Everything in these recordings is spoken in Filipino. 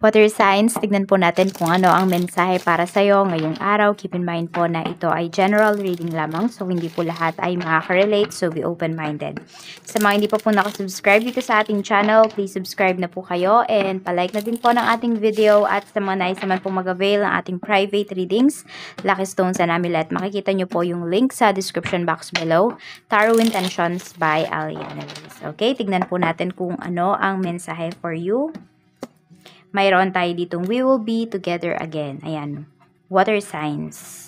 Water signs, tignan po natin kung ano ang mensahe para sa'yo ngayong araw. Keep in mind po na ito ay general reading lamang. So, hindi po lahat ay makaka-relate. So, be open-minded. Sa mga hindi pa po nakasubscribe dito sa ating channel, please subscribe na po kayo. And palike na din po ng ating video. At sa mga nais naman po mag-avail ng ating private readings, Lucky Stones and Amulet, makikita nyo po yung link sa description box below. Tarot Intentions by Aliana Luis. Okay, tignan po natin kung ano ang mensahe for you. Mayroon tayo ditong we will be together again. Ayan. Water signs.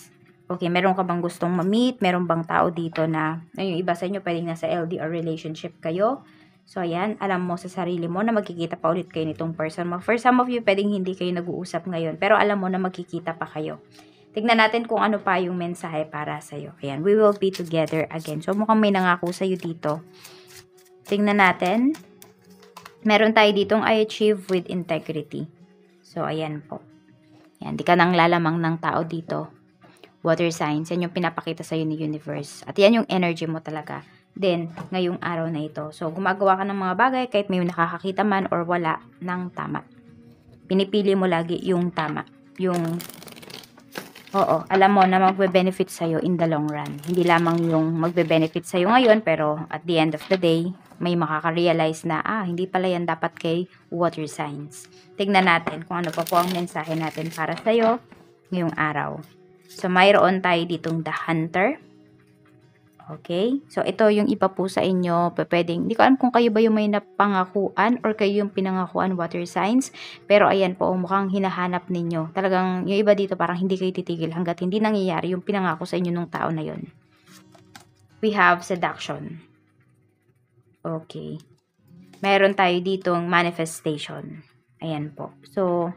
Okay, meron ka bang gustong ma-meet? Meron bang tao dito na, yung iba sa inyo pwedeng nasa LDR relationship kayo. So, ayan, alam mo sa sarili mo na magkikita pa ulit kayo nitong person mo. For some of you, pwedeng hindi kayo nag-uusap ngayon. Pero alam mo na magkikita pa kayo. Tignan natin kung ano pa yung mensahe para sa'yo. Ayan, we will be together again. So, mukhang may nangako sa'yo dito. Tignan natin. Meron tayo ditong I achieve with integrity. So, ayan po. Ayan, di ka nang lalamang ng tao dito. Water signs, yan yung pinapakita sa'yo ni universe. At yan yung energy mo talaga. Then, ngayong araw na ito. So, gumagawa ka ng mga bagay kahit may nakakakita man or wala ng tama. Pinipili mo lagi yung tama. Yung, alam mo na magbe-benefit sa'yo in the long run. Hindi lamang yung magbe-benefit sa'yo ngayon, pero at the end of the day, may makaka-realize na, hindi pala yan dapat kay water signs. Tignan natin kung ano pa po ang mensahe natin para sa'yo ngayong araw. So, mayroon tayo ditong the hunter. Okay? So, ito yung iba po sa inyo. Pwedeng, hindi ko alam kung kayo ba yung may napangakuan or kayo yung pinangakuan water signs. Pero, ayan po, mukhang hinahanap ninyo. Talagang, yung iba dito parang hindi kayo titigil hanggat hindi nangyayari yung pinangako sa inyo nung tao na yun. We have seduction. Okay. Meron tayo ditong manifestation. Ayan po. So,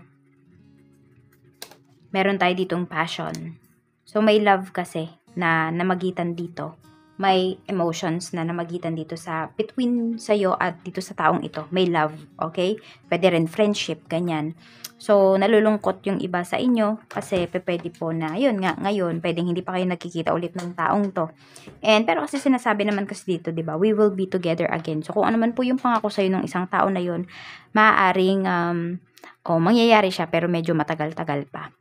meron tayo ditong passion. So, may love kasi na namagitan dito. May emotions na namagitan dito sa between sa'yo at dito sa taong ito. May love, okay? Pwede rin friendship, ganyan. So, nalulungkot yung iba sa inyo kasi pwede po na, yun nga, ngayon, pwedeng hindi pa kayo nagkikita ulit ng taong to. Pero kasi sinasabi naman kasi dito, di ba, we will be together again. So, kung ano man po yung pangako sa'yo ng isang tao na yun, maaaring, mangyayari siya pero medyo matagal-tagal pa.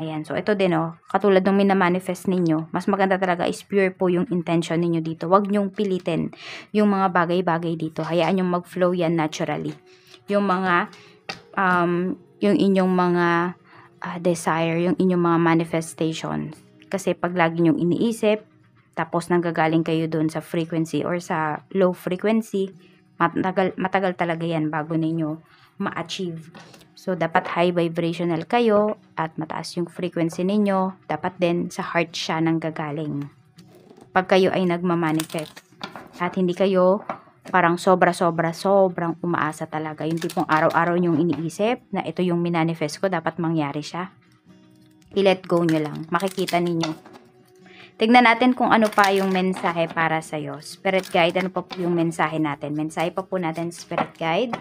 Ayan, so ito din katulad ng minamanifest ninyo, mas maganda talaga is pure po yung intention ninyo dito. Huwag nyong pilitin yung mga bagay-bagay dito. Hayaan yung mag-flow yan naturally. Yung mga, yung inyong mga desire, yung inyong mga manifestation. Kasi pag lagi nyong iniisip, tapos nanggagaling kayo doon sa frequency or sa low frequency, matagal talaga yan bago ninyo ma-achieve. So, dapat high vibrational kayo at mataas yung frequency ninyo. Dapat din sa heart siya nanggagaling. Pag kayo ay nagmamanifest at hindi kayo parang sobrang umaasa talaga. Yung tipong araw-araw nyong iniisip na ito yung minanifest ko, dapat mangyari siya. I-let go nyo lang. Makikita ninyo. Tignan natin kung ano pa yung mensahe para sa'yo. Spirit guide, ano pa po yung mensahe natin? Mensahe pa po natin, spirit guide.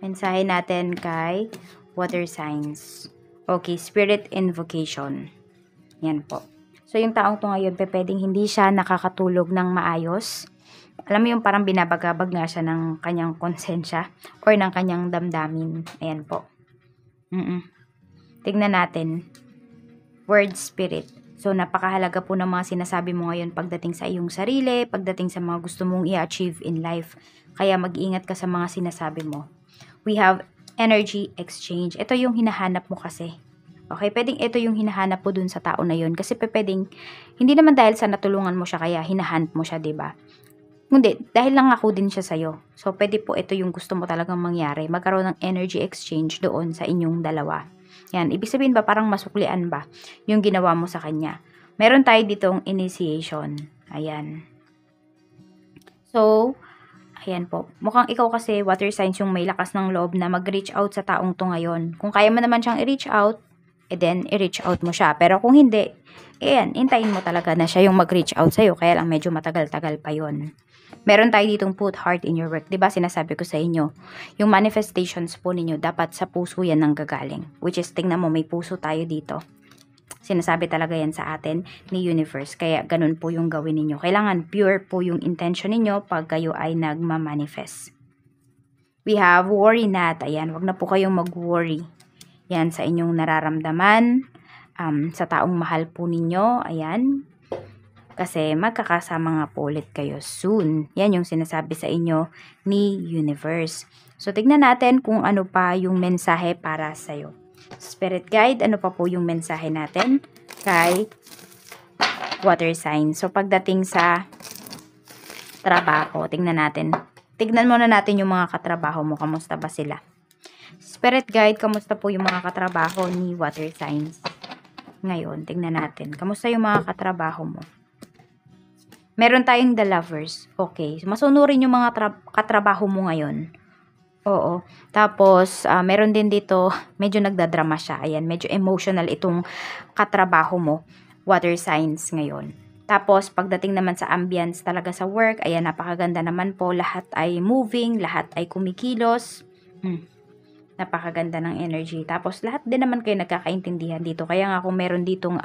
Mensahe natin kay water signs. Okay, spirit invocation. Yan po. So, yung taong to ngayon, pwedeng hindi siya nakakatulog ng maayos. Alam mo yung parang binabagabag nga siya ng kanyang konsensya or ng kanyang damdamin. Ayan po. Tignan natin. Word spirit. So, napakahalaga po ng mga sinasabi mo ngayon pagdating sa iyong sarili, pagdating sa mga gusto mong i-achieve in life. Kaya mag-iingat ka sa mga sinasabi mo. We have energy exchange. Ito yung hinahanap mo kasi. Okay, pwedeng ito yung hinahanap mo dun sa tao na yun. Kasi pwedeng, hindi naman dahil sa natulungan mo siya, kaya hinahanap mo siya, diba? Hindi, dahil lang ako din siya sa'yo. So, pwede po ito yung gusto mo talagang mangyari. Magkaroon ng energy exchange doon sa inyong dalawa. Yan, ibig sabihin ba parang masuklian ba yung ginawa mo sa kanya? Meron tayo ditong initiation. Ayan. So, ayan po. Mukhang ikaw kasi water signs yung may lakas ng loob na mag-reach out sa taong to ngayon. Kung kaya mo naman siyang i-reach out, then i-reach out mo siya. Pero kung hindi, ayan, hintayin mo talaga na siya yung mag-reach out sa'yo. Kaya lang medyo matagal-tagal pa yon. Meron tayo ditong put heart in your work. Diba sinasabi ko sa inyo, yung manifestations po ninyo, dapat sa puso yan nang gagaling. Which is, tingnan mo, may puso tayo dito. Sinasabi talaga yan sa atin ni universe. Kaya ganun po yung gawin ninyo. Kailangan pure po yung intention ninyo pag kayo ay nagmamanifest. We have worry not. Ayan, wag na po kayong mag-worry. Yan, sa inyong nararamdaman, sa taong mahal po ninyo. Ayan, kasi magkakasama nga po ulit kayo soon. Yan yung sinasabi sa inyo ni Universe. So, tignan natin kung ano pa yung mensahe para sa'yo. Spirit Guide, ano pa po yung mensahe natin kay water sign. So, pagdating sa trabaho, tignan natin. Tignan muna natin yung mga katrabaho mo. Kamusta ba sila? Spirit Guide, kamusta po yung mga katrabaho ni water signs? Ngayon, tignan natin. Kamusta yung mga katrabaho mo? Meron tayong the lovers. Okay. Masunurin yung mga katrabaho mo ngayon. Oo. Tapos, meron din dito, medyo nagdadrama siya. Ayan, medyo emotional itong katrabaho mo. Water signs ngayon. Tapos, pagdating naman sa ambience talaga sa work, ayan, napakaganda naman po. Lahat ay moving, lahat ay kumikilos. Napakaganda ng energy. Tapos, lahat din naman kayo nagkakaintindihan dito. Kaya nga kung meron ditong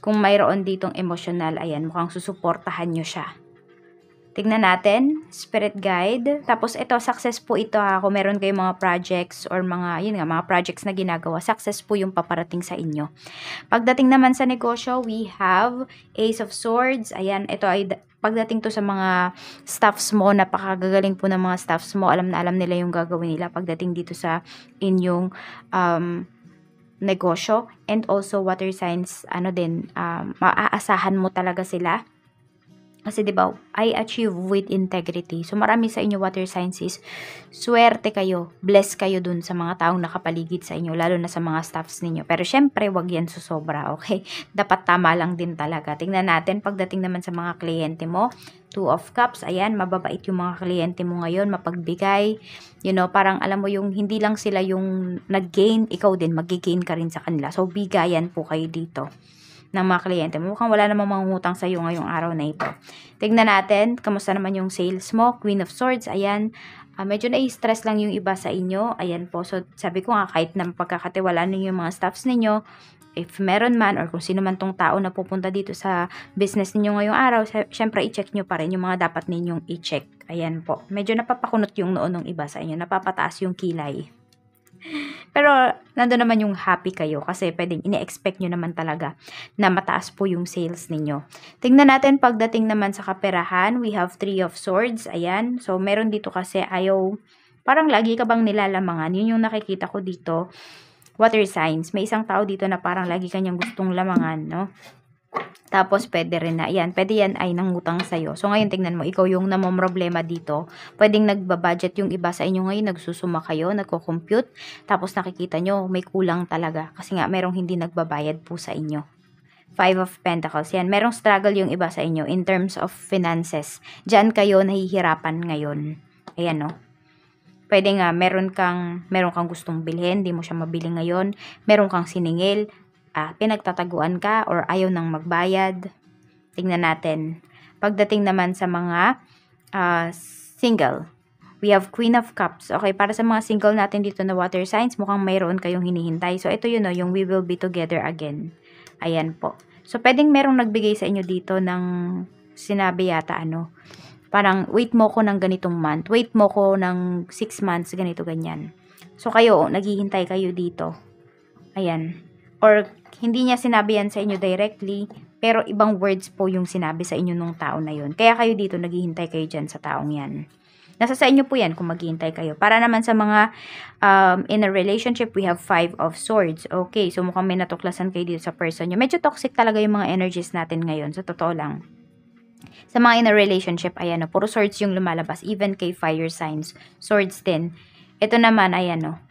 kung mayroon ditong emotional, ayan, mukhang susuportahan nyo siya. Tignan natin, Spirit Guide. Tapos ito, success po ito ha. Kung meron kayong mga projects or mga projects na ginagawa, success po yung paparating sa inyo. Pagdating naman sa negosyo, we have Ace of Swords. Ayan, ito ay pagdating to sa mga staffs mo, napakagagaling po ng mga staffs mo. Alam na alam nila yung gagawin nila pagdating dito sa inyong negosyo. And also, water signs, maaasahan mo talaga sila. Kasi diba, I achieve with integrity. So, marami sa inyo water signs is, swerte kayo, bless kayo dun sa mga taong nakapaligid sa inyo, lalo na sa mga staffs ninyo. Pero syempre, wag yan susobra, okay? Dapat tama lang din talaga. Tingnan natin, pagdating naman sa mga kliyente mo, 2 of Cups, ayan, mababait yung mga kliyente mo ngayon, mapagbigay, parang alam mo yung hindi lang sila yung nag-gain, ikaw din, mag-gain ka rin sa kanila. So, bigayan po kayo dito ng mga kliyente mo. Mukhang wala namang mangungutang sa iyo ngayong araw na ito. Tignan natin, kamusta naman yung sales mo? Queen of Swords, ayan. Medyo na-stress lang yung iba sa inyo. Ayan po. So, sabi ko nga, kahit na pagkakatiwalaan ninyo yung mga staffs ninyo, if meron man, or kung sino man tong tao na pupunta dito sa business ninyo ngayong araw, syempre, i-check nyo pa rin yung mga dapat ninyong i-check. Ayan po. Medyo napapakunot yung noon ng iba sa inyo. Napapataas yung kilay. Pero, nandun naman yung happy kayo kasi pwedeng ine-expect nyo naman talaga na mataas po yung sales ninyo. Tingnan natin pagdating naman sa kaperahan, we have 3 of Swords. Ayan. So, meron dito kasi parang lagi ka bang nilalamangan. Yun yung nakikita ko dito. Water signs. May isang tao dito na parang lagi kanyang gustong lamangan, no? Tapos, pwede rin na, yan, pwede yan ay nangutang sa'yo. So, ngayon, tingnan mo, ikaw yung namomroblema dito. Pwedeng nagbabudget yung iba sa inyo ngayon, nagsusuma kayo, nagko-compute, tapos nakikita nyo, may kulang talaga. Kasi nga, merong hindi nagbabayad po sa inyo. 5 of Pentacles, yan, merong struggle yung iba sa inyo in terms of finances. Diyan kayo nahihirapan ngayon. Ayan, no? Pwede nga, meron kang gustong bilhin, di mo siya mabili ngayon. Meron kang siningil, pinagtataguan ka or ayaw nang magbayad. Tingnan natin. Pagdating naman sa mga single, we have Queen of Cups. Okay, para sa mga single natin dito na water signs, mukhang mayroon kayong hinihintay. So, ito yun, yung we will be together again. Ayan po. So, pwedeng merong nagbigay sa inyo dito ng sinabi yata, parang wait mo ko ng ganitong month. Wait mo ko ng 6 months, ganito, ganyan. So, kayo, naghihintay kayo dito. Ayan. Or, hindi niya sinabi yan sa inyo directly, pero ibang words po yung sinabi sa inyo nung tao na yun. Kaya kayo dito, naghihintay kayo dyan sa taong yan. Nasa sa inyo po yan kung maghihintay kayo. Para naman sa mga in a relationship, we have 5 of Swords. Okay, so mukhang may natuklasan kayo dito sa person nyo. Medyo toxic talaga yung mga energies natin ngayon. Sa totoo lang. Sa mga in a relationship, ayan, puro swords yung lumalabas. Even kay fire signs, swords din. Ito naman, ayan,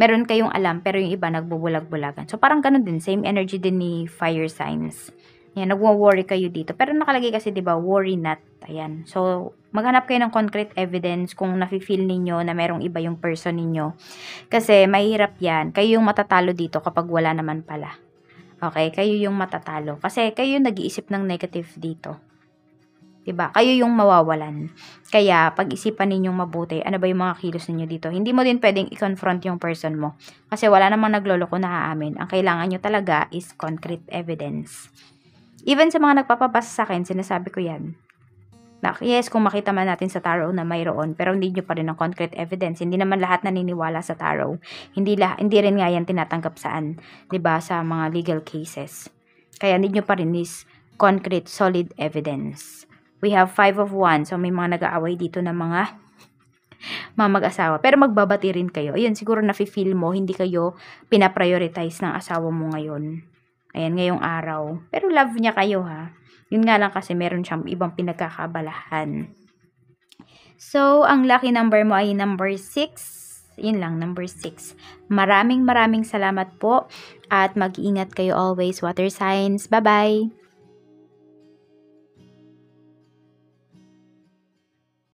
meron kayong alam, pero yung iba nagbubulag-bulagan. So, parang ganun din. Same energy din ni fire signs. Yan, nagwo-worry kayo dito. Pero nakalagay kasi, diba, worry not. Ayan. So, maghanap kayo ng concrete evidence kung nafe-feel ninyo na merong iba yung person ninyo. Kasi, mahirap yan. Kayo yung matatalo dito kapag wala naman pala. Okay? Kayo yung matatalo. Kasi, kayo yung nag-iisip ng negative dito. Diba? Kayo yung mawawalan. Kaya, pag-isipan ninyong mabuti, ano ba yung mga kilos ninyo dito. Hindi mo din pwedeng i-confront yung person mo. Kasi wala namang nagloloko na aamin. Ang kailangan nyo talaga is concrete evidence. Even sa mga nagpapabasa sa akin, sinasabi ko yan. Yes, kung makita man natin sa tarot na mayroon, pero hindi nyo pa rin ng concrete evidence. Hindi naman lahat naniniwala sa tarot. Hindi rin nga yan tinatanggap saan, 'di ba, sa mga legal cases. Kaya hindi nyo pa rin is concrete, solid evidence. We have 5 of Wands. So, may mga nag-aaway dito na mga mag-asawa. Pero magbabati rin kayo. Ayun, siguro nafe-feel mo, hindi kayo pinaprioritize ng asawa mo ngayon. Ayan, ngayong araw. Pero love niya kayo, ha. Yun nga lang kasi meron siyang ibang pinagkakabalahan. So, ang lucky number mo ay number 6. Yun lang, number 6. Maraming salamat po. At mag-iingat kayo always, water signs. Bye-bye!